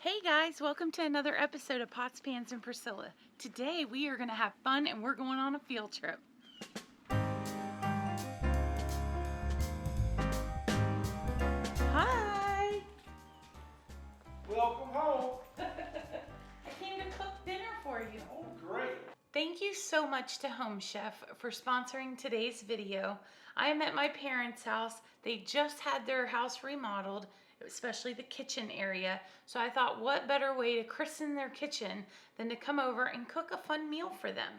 Hey guys, welcome to another episode of Pots, Pans, and Priscilla. Today we are going to have fun and we're going on a field trip. Hi! Welcome home. I came to cook dinner for you. Oh, great. Thank you so much to Home Chef for sponsoring today's video. I am at my parents' house. They just had their house remodeled, especially the kitchen area. So I thought, what better way to christen their kitchen than to come over and cook a fun meal for them.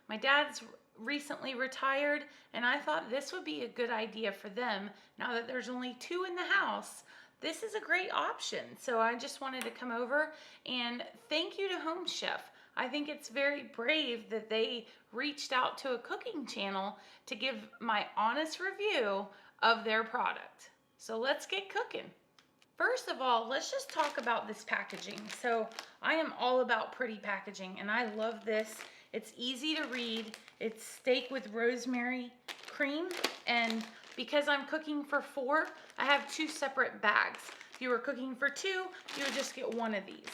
My dad's recently retired, and I thought this would be a good idea for them. Now that there's only two in the house, this is a great option. So I just wanted to come over and thank you to Home Chef. I think it's very brave that they reached out to a cooking channel to give my honest review of their product. So let's get cooking. First of all, let's just talk about this packaging. So I am all about pretty packaging and I love this. It's easy to read. It's steak with rosemary cream, and because I'm cooking for 4, I have 2 separate bags. If you were cooking for 2, you would just get one of these.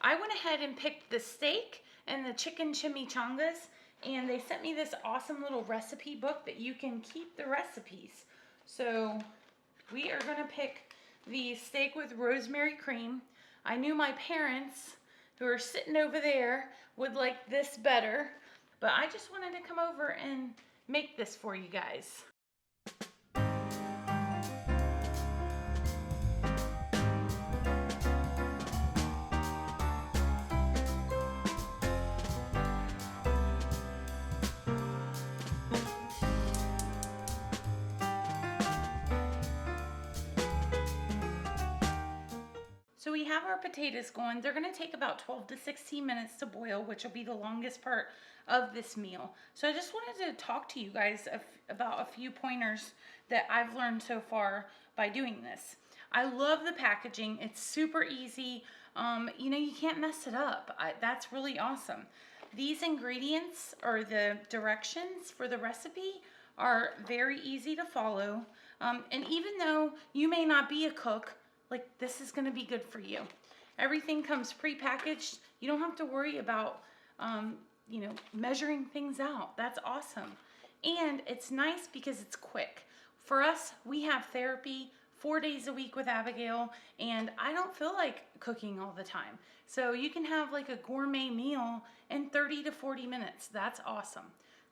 I went ahead and picked the steak and the chicken chimichangas, and they sent me this awesome little recipe book that you can keep the recipes. So we are gonna pick the steak with rosemary cream. I knew my parents, who are sitting over there, would like this better, but I just wanted to come over and make this for you guys. So we have our potatoes going. They're gonna take about 12 to 16 minutes to boil, which will be the longest part of this meal. So I just wanted to talk to you guys about a few pointers that I've learned so far by doing this. I love the packaging. It's super easy. You can't mess it up. That's really awesome. These ingredients, or the directions for the recipe, are very easy to follow. And even though you may not be a cook, this is going to be good for you. Everything comes pre-packaged. You don't have to worry about, measuring things out. That's awesome. And it's nice because it's quick. For us, we have therapy 4 days a week with Abigail, and I don't feel like cooking all the time. So you can have like a gourmet meal in 30 to 40 minutes. That's awesome.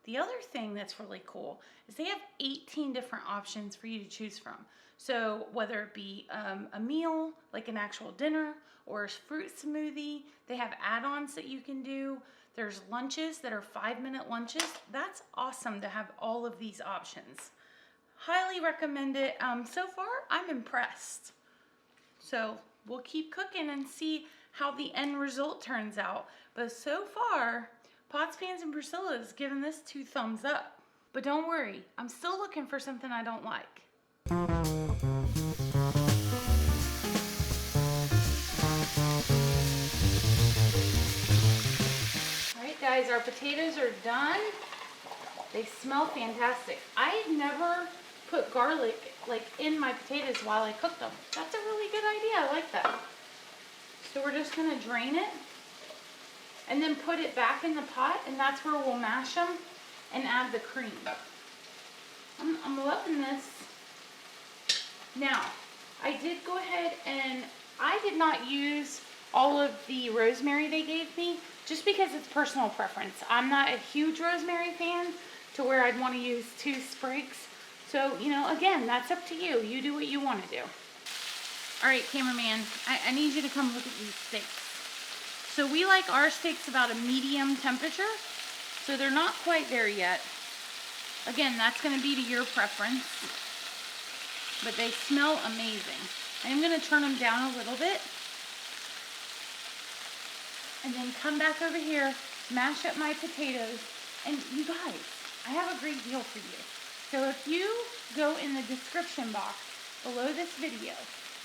The other thing that's really cool is they have 18 different options for you to choose from. So whether it be a meal, like an actual dinner, or a fruit smoothie, they have add-ons that you can do. There's lunches that are 5-minute lunches. That's awesome to have all of these options. Highly recommend it. So far, I'm impressed. So we'll keep cooking and see how the end result turns out. But so far, Pots, Pans, and Priscilla has given this 2 thumbs up. But don't worry, I'm still looking for something I don't like. Alright guys, our potatoes are done. They smell fantastic. I've never put garlic in my potatoes while I cook them. That's a really good idea. I like that. So we're just going to drain it and then put it back in the pot, and that's where we'll mash them and add the cream. I'm loving this. Now, I did go ahead and I did not use all of the rosemary they gave me just because it's personal preference. I'm not a huge rosemary fan to where I'd want to use 2 sprigs. So, again, that's up to you. You do what you want to do. All right, cameraman, I need you to come look at these steaks. So we like our steaks about a medium temperature. So they're not quite there yet. Again, that's going to be to your preference. But they smell amazing. I'm going to turn them down a little bit. And then come back over here, mash up my potatoes. And you guys, I have a great deal for you. So if you go in the description box below this video,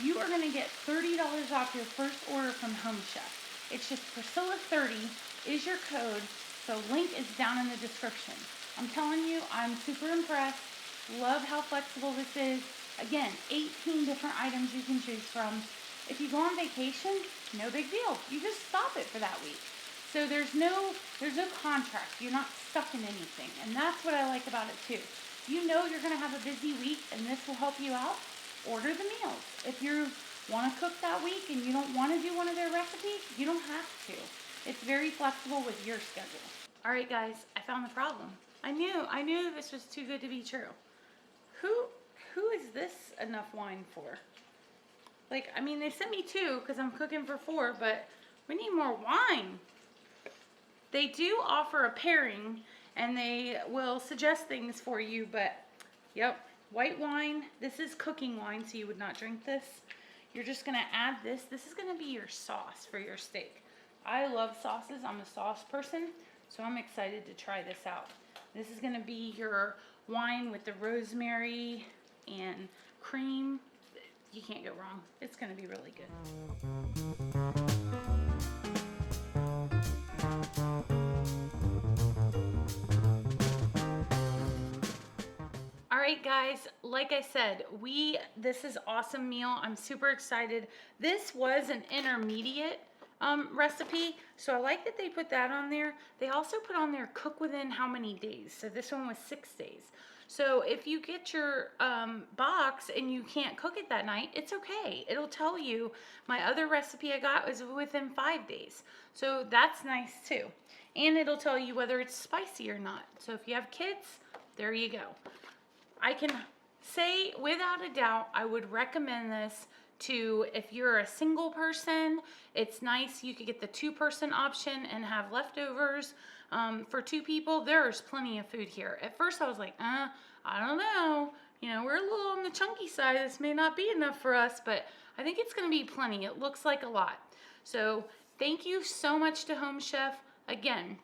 you are going to get $30 off your first order from Home Chef. It's just Priscilla30 is your code. So link is down in the description. I'm telling you, I'm super impressed. Love how flexible this is. Again, 18 different items you can choose from. If you go on vacation, no big deal. You just stop it for that week. So there's no contract. You're not stuck in anything. And that's what I like about it too. You know you're going to have a busy week and this will help you out. Order the meals. If you want to cook that week and you don't want to do one of their recipes, you don't have to. It's very flexible with your schedule. All right, guys, I found the problem. I knew this was too good to be true. Who is this enough wine for? Like, I mean, they sent me 2 because I'm cooking for 4, but we need more wine. They do offer a pairing and they will suggest things for you, but yep, white wine. This is cooking wine, so you would not drink this. You're just gonna add this. This is gonna be your sauce for your steak. I love sauces. I'm a sauce person, so I'm excited to try this out. This is gonna be your wine with the rosemary and cream. You can't go wrong. It's gonna be really good. All right, guys, like I said, this is awesome meal. I'm super excited. This was an intermediate recipe, so I like that they put that on there. They also put on there cook within how many days. So this one was 6 days. So if you get your box and you can't cook it that night, it's okay. It'll tell you. My other recipe I got was within 5 days. So that's nice too. And it'll tell you whether it's spicy or not. So if you have kids, there you go. I can say without a doubt, I would recommend this to, if you're a single person, it's nice. You could get the 2-person option and have leftovers for 2 people. There's plenty of food here. At first I was like, I don't know. You know, we're a little on the chunky side. This may not be enough for us, but I think it's going to be plenty. It looks like a lot. So thank you so much to Home Chef. Again,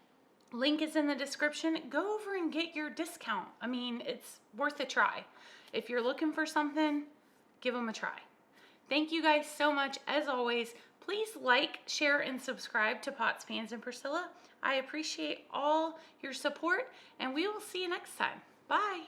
link is in the description. Go over and get your discount. I mean, it's worth a try. If you're looking for something, give them a try. Thank you guys so much. As always, please like, share, and subscribe to Pots, Pans, and Priscilla. I appreciate all your support, and we will see you next time. Bye.